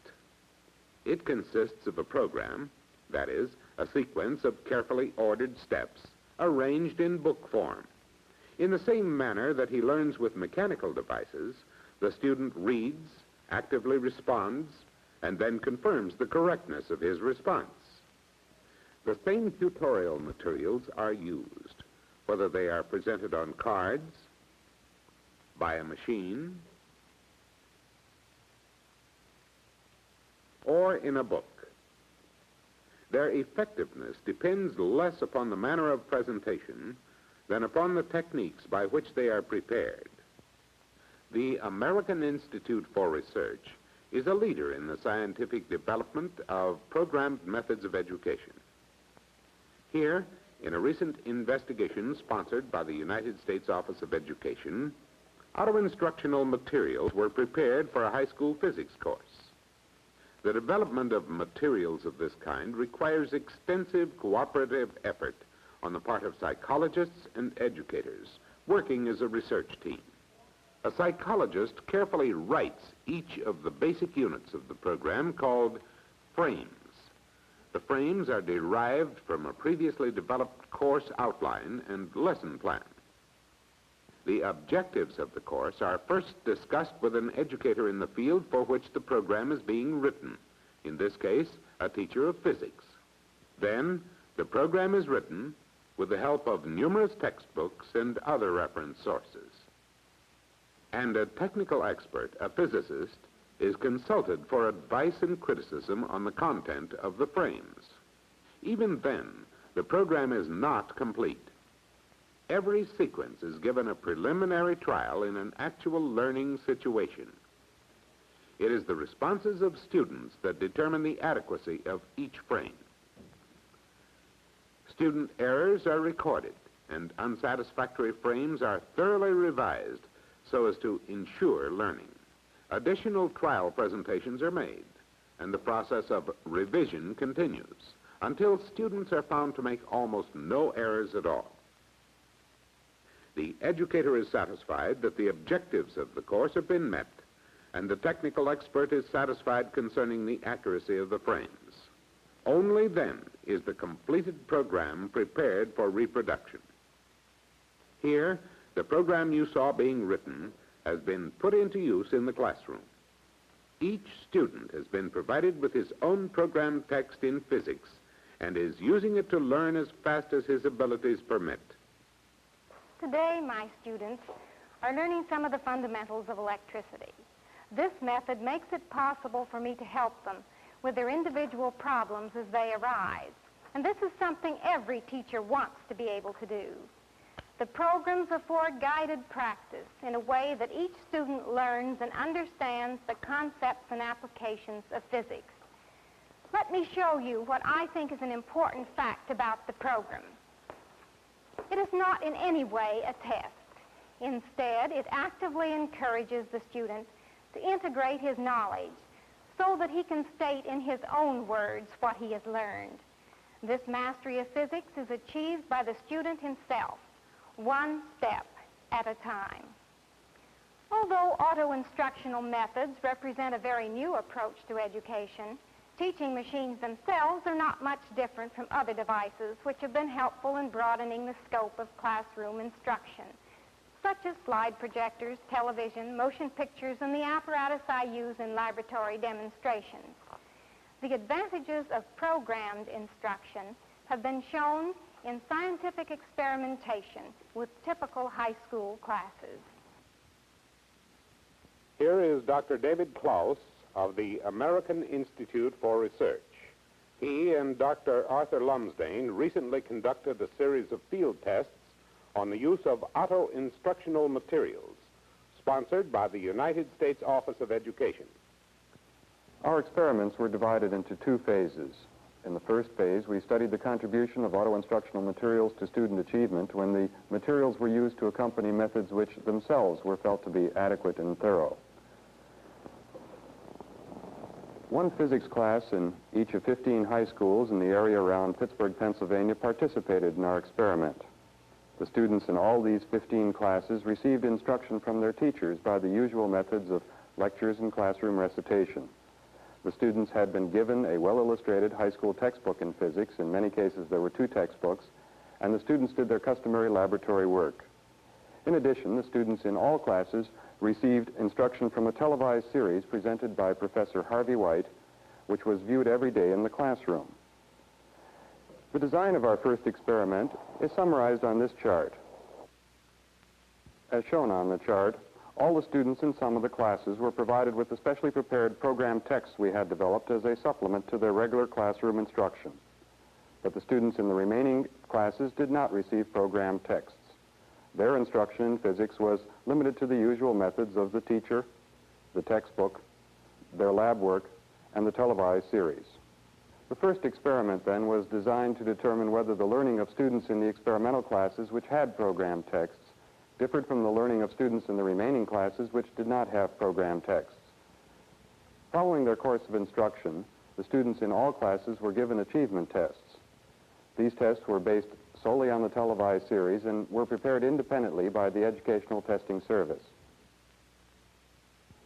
It consists of a program, that is, a sequence of carefully ordered steps arranged in book form. In the same manner that he learns with mechanical devices, the student reads, actively responds, and then confirms the correctness of his response. The same tutorial materials are used, whether they are presented on cards, by a machine, or in a book. Their effectiveness depends less upon the manner of presentation than upon the techniques by which they are prepared. The American Institute for Research is a leader in the scientific development of programmed methods of education. Here, in a recent investigation sponsored by the United States Office of Education, auto-instructional materials were prepared for a high school physics course. The development of materials of this kind requires extensive cooperative effort on the part of psychologists and educators working as a research team. A psychologist carefully writes each of the basic units of the program called frames. The frames are derived from a previously developed course outline and lesson plan. The objectives of the course are first discussed with an educator in the field for which the program is being written, in this case, a teacher of physics. Then, the program is written with the help of numerous textbooks and other reference sources. And a technical expert, a physicist, is consulted for advice and criticism on the content of the frames. Even then, the program is not complete. Every sequence is given a preliminary trial in an actual learning situation. It is the responses of students that determine the adequacy of each frame. Student errors are recorded, and unsatisfactory frames are thoroughly revised so as to ensure learning. Additional trial presentations are made, and the process of revision continues until students are found to make almost no errors at all. The educator is satisfied that the objectives of the course have been met, and the technical expert is satisfied concerning the accuracy of the frames. Only then is the completed program prepared for reproduction. Here, the program you saw being written has been put into use in the classroom. Each student has been provided with his own program text in physics and is using it to learn as fast as his abilities permit. Today, my students are learning some of the fundamentals of electricity. This method makes it possible for me to help them with their individual problems as they arise. And this is something every teacher wants to be able to do. The programs afford guided practice in a way that each student learns and understands the concepts and applications of physics. Let me show you what I think is an important fact about the program. It is not in any way a test. Instead, it actively encourages the student to integrate his knowledge so that he can state in his own words what he has learned. This mastery of physics is achieved by the student himself, one step at a time. Although auto-instructional methods represent a very new approach to education, teaching machines themselves are not much different from other devices which have been helpful in broadening the scope of classroom instruction, such as slide projectors, television, motion pictures, and the apparatus I use in laboratory demonstrations. The advantages of programmed instruction have been shown in scientific experimentation with typical high school classes. Here is Dr. David Klaus of the American Institute for Research. He and Dr. Arthur Lumsdaine recently conducted a series of field tests on the use of auto-instructional materials, sponsored by the United States Office of Education. Our experiments were divided into two phases. In the first phase, we studied the contribution of auto-instructional materials to student achievement when the materials were used to accompany methods which themselves were felt to be adequate and thorough. One physics class in each of 15 high schools in the area around Pittsburgh, Pennsylvania, participated in our experiment. The students in all these 15 classes received instruction from their teachers by the usual methods of lectures and classroom recitation. The students had been given a well-illustrated high school textbook in physics. In many cases, there were 2 textbooks, and the students did their customary laboratory work. In addition, the students in all classes received instruction from a televised series presented by Professor Harvey White, which was viewed every day in the classroom. The design of our first experiment is summarized on this chart. As shown on the chart, all the students in some of the classes were provided with the specially prepared program texts we had developed as a supplement to their regular classroom instruction. But the students in the remaining classes did not receive program texts. Their instruction in physics was limited to the usual methods of the teacher, the textbook, their lab work, and the televised series. The first experiment, then, was designed to determine whether the learning of students in the experimental classes which had program texts differed from the learning of students in the remaining classes which did not have program texts. Following their course of instruction, the students in all classes were given achievement tests. These tests were based solely on the televised series and were prepared independently by the Educational Testing Service.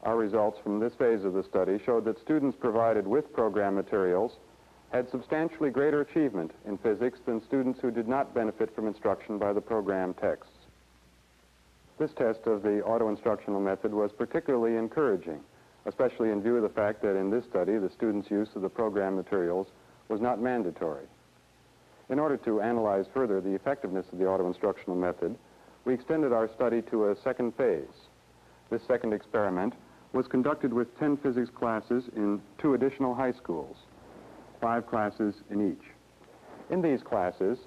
Our results from this phase of the study showed that students provided with program materials had substantially greater achievement in physics than students who did not benefit from instruction by the program texts. This test of the auto-instructional method was particularly encouraging, especially in view of the fact that in this study the students' use of the program materials was not mandatory. In order to analyze further the effectiveness of the auto-instructional method, we extended our study to a second phase. This second experiment was conducted with 10 physics classes in 2 additional high schools, 5 classes in each. In these classes,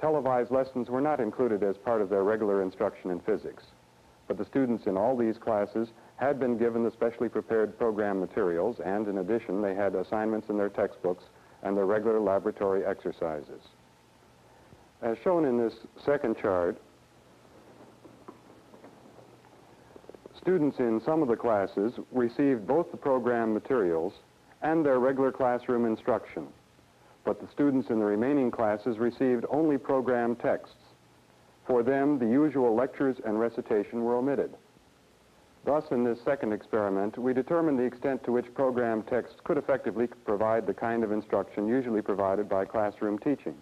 televised lessons were not included as part of their regular instruction in physics, but the students in all these classes had been given the specially prepared program materials, and in addition, they had assignments in their textbooks and their regular laboratory exercises. As shown in this second chart, students in some of the classes received both the program materials and their regular classroom instruction, but the students in the remaining classes received only program texts. For them, the usual lectures and recitation were omitted. Thus, in this second experiment, we determined the extent to which program texts could effectively provide the kind of instruction usually provided by classroom teaching.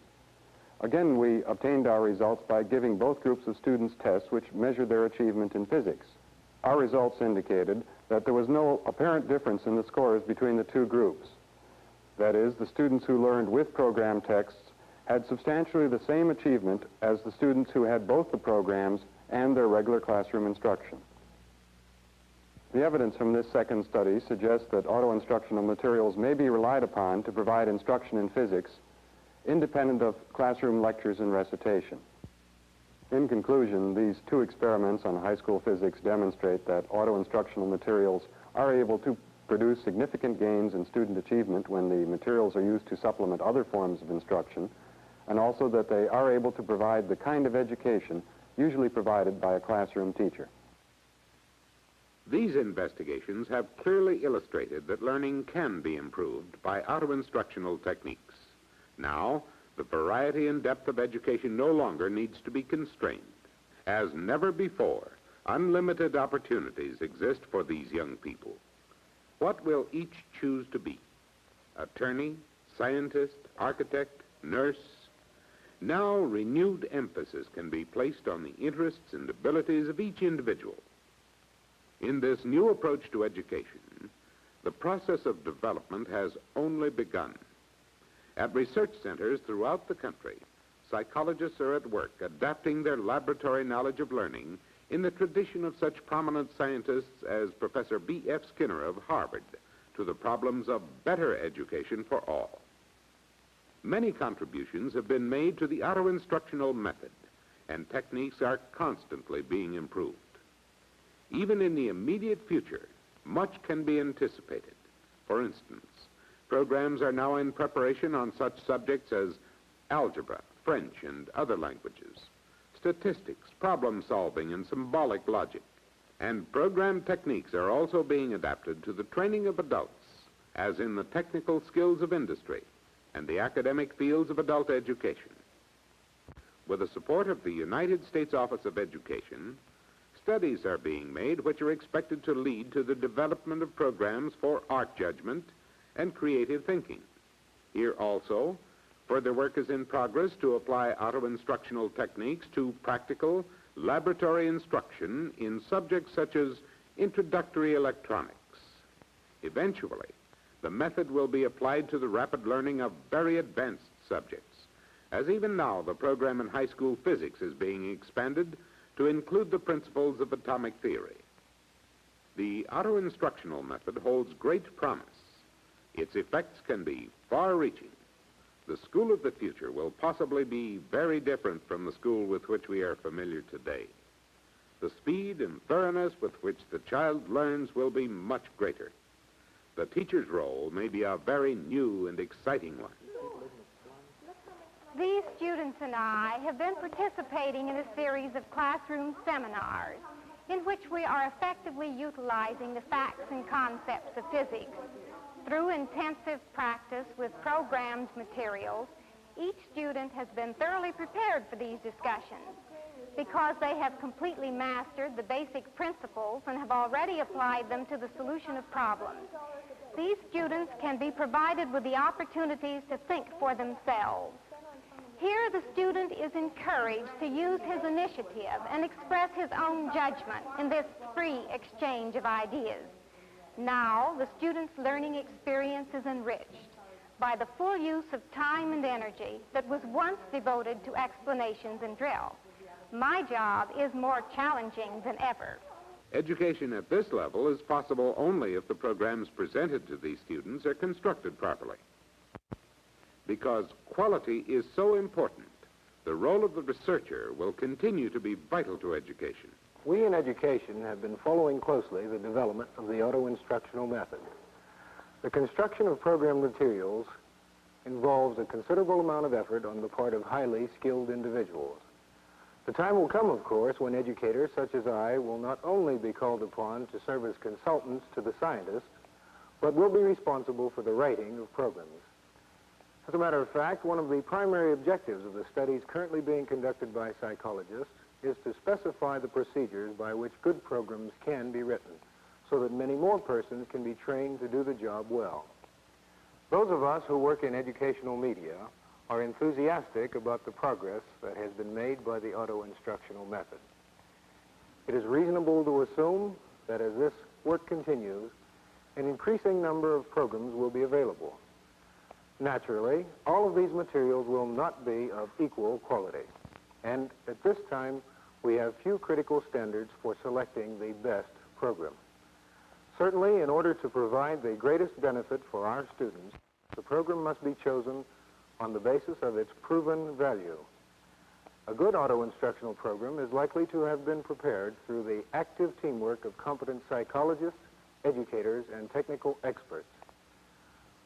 Again, we obtained our results by giving both groups of students tests which measured their achievement in physics. Our results indicated that there was no apparent difference in the scores between the 2 groups. That is, the students who learned with program texts had substantially the same achievement as the students who had both the programs and their regular classroom instruction. The evidence from this second study suggests that auto-instructional materials may be relied upon to provide instruction in physics independent of classroom lectures and recitation. In conclusion, these 2 experiments on high school physics demonstrate that auto-instructional materials are able to produce significant gains in student achievement when the materials are used to supplement other forms of instruction, and also that they are able to provide the kind of education usually provided by a classroom teacher. These investigations have clearly illustrated that learning can be improved by auto-instructional techniques. Now, the variety and depth of education no longer needs to be constrained. As never before, unlimited opportunities exist for these young people. What will each choose to be? Attorney, scientist, architect, nurse? Now, renewed emphasis can be placed on the interests and abilities of each individual. In this new approach to education, the process of development has only begun. At research centers throughout the country, psychologists are at work adapting their laboratory knowledge of learning in the tradition of such prominent scientists as Professor B.F. Skinner of Harvard to the problems of better education for all. Many contributions have been made to the auto-instructional method, and techniques are constantly being improved. Even in the immediate future, much can be anticipated. For instance, programs are now in preparation on such subjects as algebra, French, and other languages, statistics, problem solving, and symbolic logic. And program techniques are also being adapted to the training of adults, as in the technical skills of industry and the academic fields of adult education. With the support of the United States Office of Education, studies are being made which are expected to lead to the development of programs for art judgment and creative thinking. Here also, further work is in progress to apply auto-instructional techniques to practical laboratory instruction in subjects such as introductory electronics. Eventually, the method will be applied to the rapid learning of very advanced subjects, as even now the program in high school physics is being expanded to include the principles of atomic theory. The auto-instructional method holds great promise. Its effects can be far-reaching. The school of the future will possibly be very different from the school with which we are familiar today. The speed and thoroughness with which the child learns will be much greater. the teacher's role may be a very new and exciting one. These students and I have been participating in a series of classroom seminars in which we are effectively utilizing the facts and concepts of physics. Through intensive practice with programmed materials, each student has been thoroughly prepared for these discussions because they have completely mastered the basic principles and have already applied them to the solution of problems. These students can be provided with the opportunities to think for themselves. Here, the student is encouraged to use his initiative and express his own judgment in this free exchange of ideas. Now, the student's learning experience is enriched by the full use of time and energy that was once devoted to explanations and drill. My job is more challenging than ever. Education at this level is possible only if the programs presented to these students are constructed properly. Because quality is so important, the role of the researcher will continue to be vital to education. We in education have been following closely the development of the auto-instructional method. The construction of program materials involves a considerable amount of effort on the part of highly skilled individuals. The time will come, of course, when educators such as I will not only be called upon to serve as consultants to the scientists, but will be responsible for the writing of programs. As a matter of fact, one of the primary objectives of the studies currently being conducted by psychologists is to specify the procedures by which good programs can be written, so that many more persons can be trained to do the job well. Those of us who work in educational media are enthusiastic about the progress that has been made by the auto-instructional method. It is reasonable to assume that as this work continues, an increasing number of programs will be available. Naturally, all of these materials will not be of equal quality, and at this time, we have few critical standards for selecting the best program. Certainly, in order to provide the greatest benefit for our students, the program must be chosen on the basis of its proven value. A good auto-instructional program is likely to have been prepared through the active teamwork of competent psychologists, educators, and technical experts.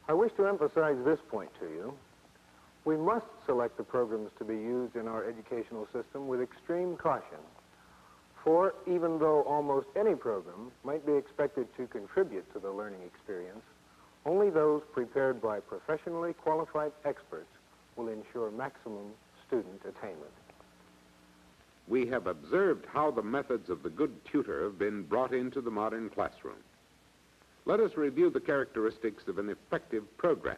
I wish to emphasize this point to you. We must select the programs to be used in our educational system with extreme caution. For even though almost any program might be expected to contribute to the learning experience, only those prepared by professionally qualified experts will ensure maximum student attainment. We have observed how the methods of the good tutor have been brought into the modern classroom. Let us review the characteristics of an effective program.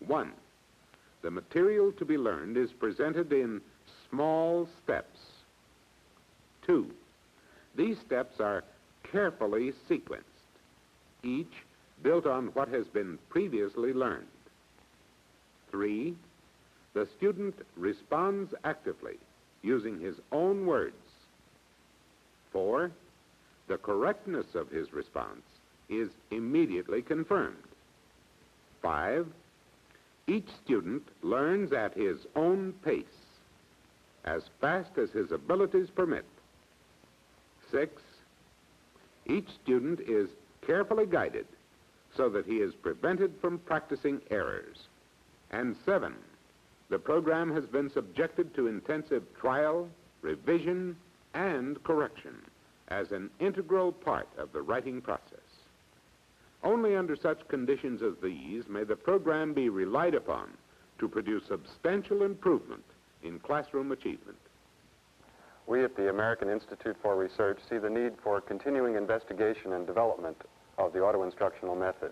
1. The material to be learned is presented in small steps. 2. These steps are carefully sequenced, each built on what has been previously learned. 3. The student responds actively, using his own words. 4. The correctness of his response is immediately confirmed. 5. Each student learns at his own pace, as fast as his abilities permit. 6. Each student is carefully guided so that he is prevented from practicing errors. And 7. The program has been subjected to intensive trial, revision, and correction as an integral part of the writing process. Only under such conditions as these may the program be relied upon to produce substantial improvement in classroom achievement. We at the American Institute for Research see the need for continuing investigation and development of the auto-instructional method.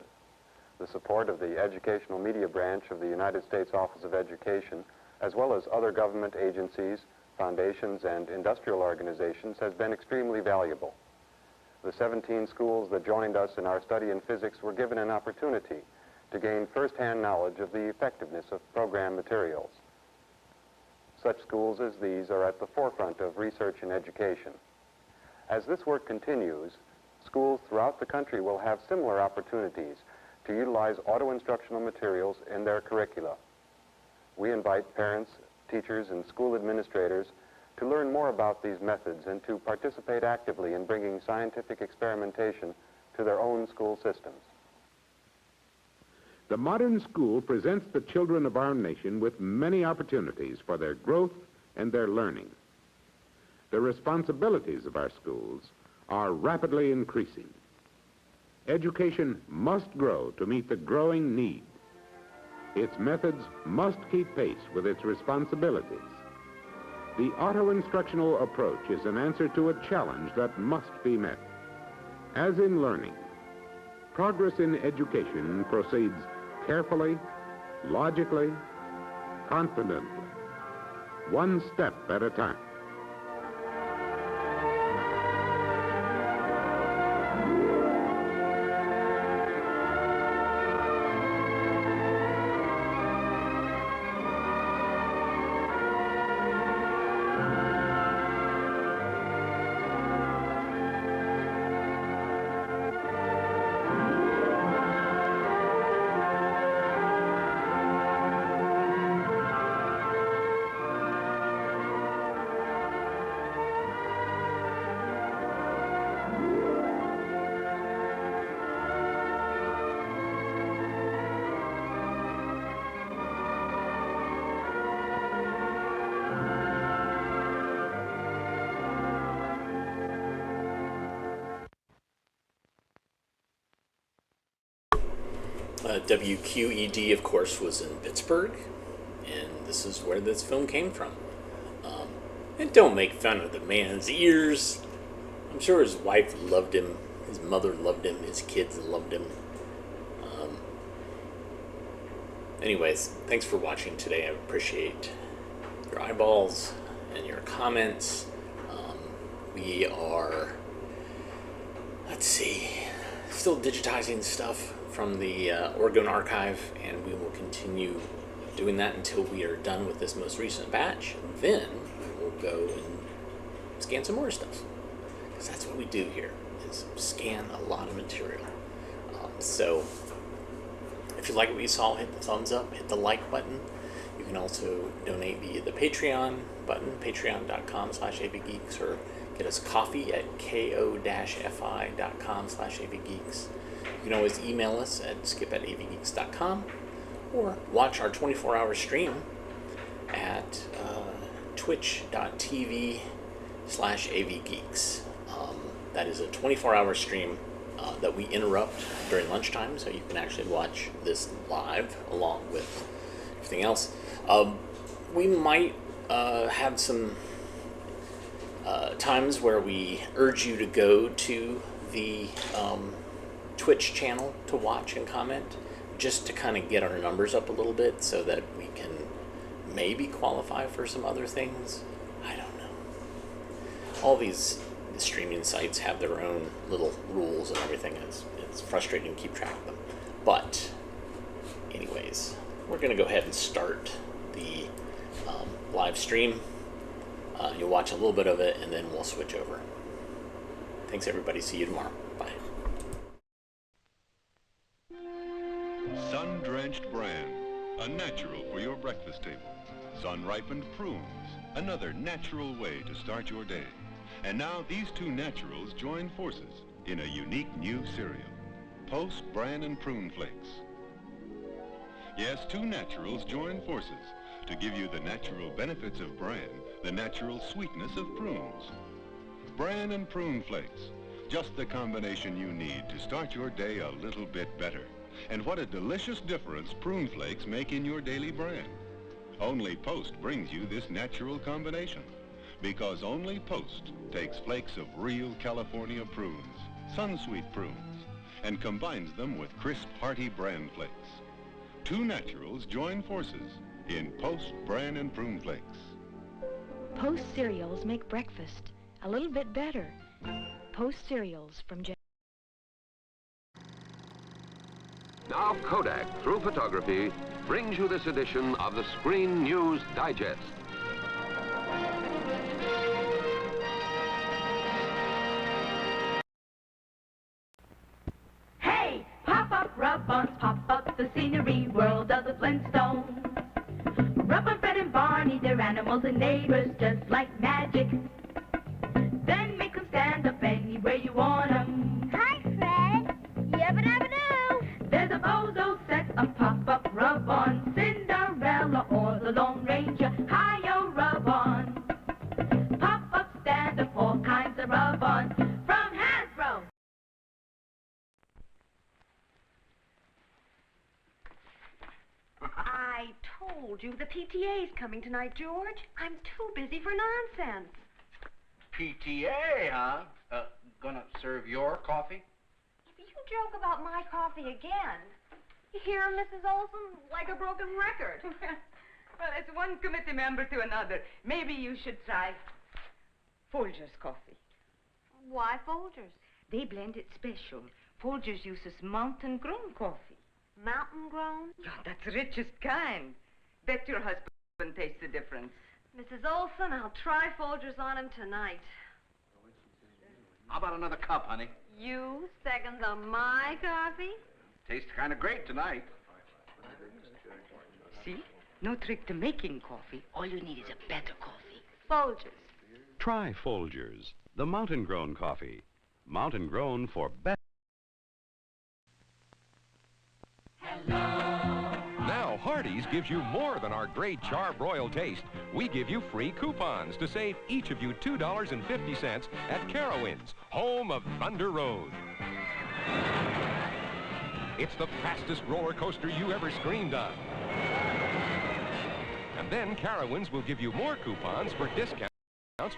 The support of the Educational Media Branch of the United States Office of Education, as well as other government agencies, foundations, and industrial organizations has been extremely valuable. The 17 schools that joined us in our study in physics were given an opportunity to gain first-hand knowledge of the effectiveness of program materials. Such schools as these are at the forefront of research and education. As this work continues, schools throughout the country will have similar opportunities to utilize auto-instructional materials in their curricula. We invite parents, teachers, and school administrators to learn more about these methods and to participate actively in bringing scientific experimentation to their own school systems. The modern school presents the children of our nation with many opportunities for their growth and their learning. The responsibilities of our schools are rapidly increasing. Education must grow to meet the growing need. Its methods must keep pace with its responsibilities. The auto-instructional approach is an answer to a challenge that must be met. As in learning, progress in education proceeds carefully, logically, confidently, one step at a time. WQED, of course, was in Pittsburgh, and this is where this film came from. And don't make fun of the man's ears. I'm sure his wife loved him, his mother loved him, his kids loved him. Anyways, thanks for watching today. I appreciate your eyeballs and your comments. We are, let's see, still digitizing stuff from the Oregon archive, and we will continue doing that until we are done with this most recent batch. Then we will go and scan some more stuff, because that's what we do here, is scan a lot of material. So if you like what you saw, hit the thumbs up, hit the like button. You can also donate via the Patreon button, patreon.com/avgeeks, or get us coffee at ko-fi.com/avgeeks. You can always email us at skip@avgeeks.com, or watch our 24-hour stream at twitch.tv/avgeeks. That is a 24-hour stream that we interrupt during lunchtime, so you can actually watch this live along with everything else. We might have some times where we urge you to go to the Twitch channel to watch and comment, just to kind of get our numbers up a little bit so that we can maybe qualify for some other things. I don't know. All these streaming sites have their own little rules and everything. It's frustrating to keep track of them. But anyways, we're going to go ahead and start the live stream. You'll watch a little bit of it, and then we'll switch over. Thanks, everybody. See you tomorrow. Bye. Sun-drenched bran, a natural for your breakfast table. Sun-ripened prunes, another natural way to start your day. And now these two naturals join forces in a unique new cereal, Post Bran and Prune Flakes. Yes, two naturals join forces to give you the natural benefits of bran, the natural sweetness of prunes. Bran and Prune Flakes, just the combination you need to start your day a little bit better. And what a delicious difference Prune Flakes make in your daily bran. Only Post brings you this natural combination, because only Post takes flakes of real California prunes, Sunsweet prunes, and combines them with crisp, hearty bran flakes. Two naturals join forces in Post Bran and Prune Flakes. Post cereals make breakfast a little bit better. Post cereals from Now Kodak, through photography, brings you this edition of the Screen News Digest. Hey, pop up rub-ons, pop up the scenery world of the Flintstones. Rub on Fred and Barney, they're animals and neighbors just like magic. Then make them stand up anywhere you want them. Hi, Fred. told you. The PTA's coming tonight, George. I'm too busy for nonsense. PTA, huh? Gonna serve your coffee? You joke about my coffee again. You hear, Mrs. Olson, like a broken record. Well, it's one committee member to another. Maybe you should try Folger's coffee. Why Folger's? They blend it special. Folger's uses mountain-grown coffee. Mountain-grown? Yeah, that's the richest kind. Bet your husband tastes the difference. Mrs. Olson, I'll try Folger's on him tonight. How about another cup, honey? You seconds on my coffee? Tastes kind of great tonight. See? No trick to making coffee. All you need is a better coffee. Folger's. Try Folgers, the mountain-grown coffee. Mountain-grown for better. Now Hardee's gives you more than our great charbroiled taste. We give you free coupons to save each of you $2.50 at Carowinds, home of Thunder Road. It's the fastest roller coaster you ever screamed on. And then Carowinds will give you more coupons for discounts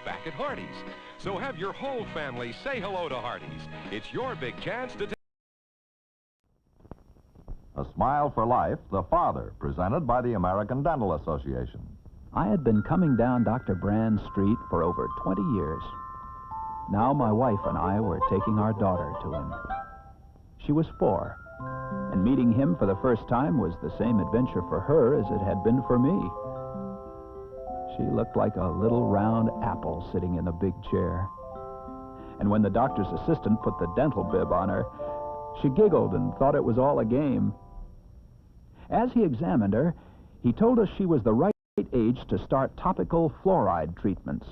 back at Hardee's. So have your whole family say hello to Hardee's. It's your big chance to take. A Smile for Life, The Father, presented by the American Dental Association. I had been coming down Dr. Brand Street for over 20 years. Now my wife and I were taking our daughter to him. She was 4, and meeting him for the first time was the same adventure for her as it had been for me. She looked like a little round apple sitting in the big chair. And when the doctor's assistant put the dental bib on her, she giggled and thought it was all a game. As he examined her, he told us she was the right age to start topical fluoride treatments.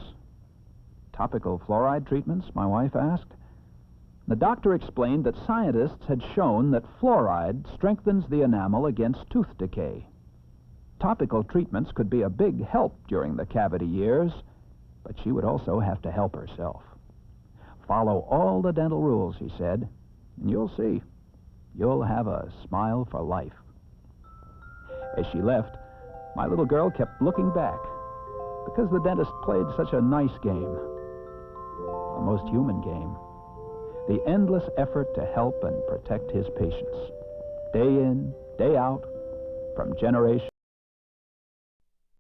Topical fluoride treatments, my wife asked. The doctor explained that scientists had shown that fluoride strengthens the enamel against tooth decay. Topical treatments could be a big help during the cavity years, but she would also have to help herself. Follow all the dental rules, he said, and you'll see. You'll have a smile for life. As she left, my little girl kept looking back, because the dentist played such a nice game. A most human game. The endless effort to help and protect his patients. Day in, day out, from generation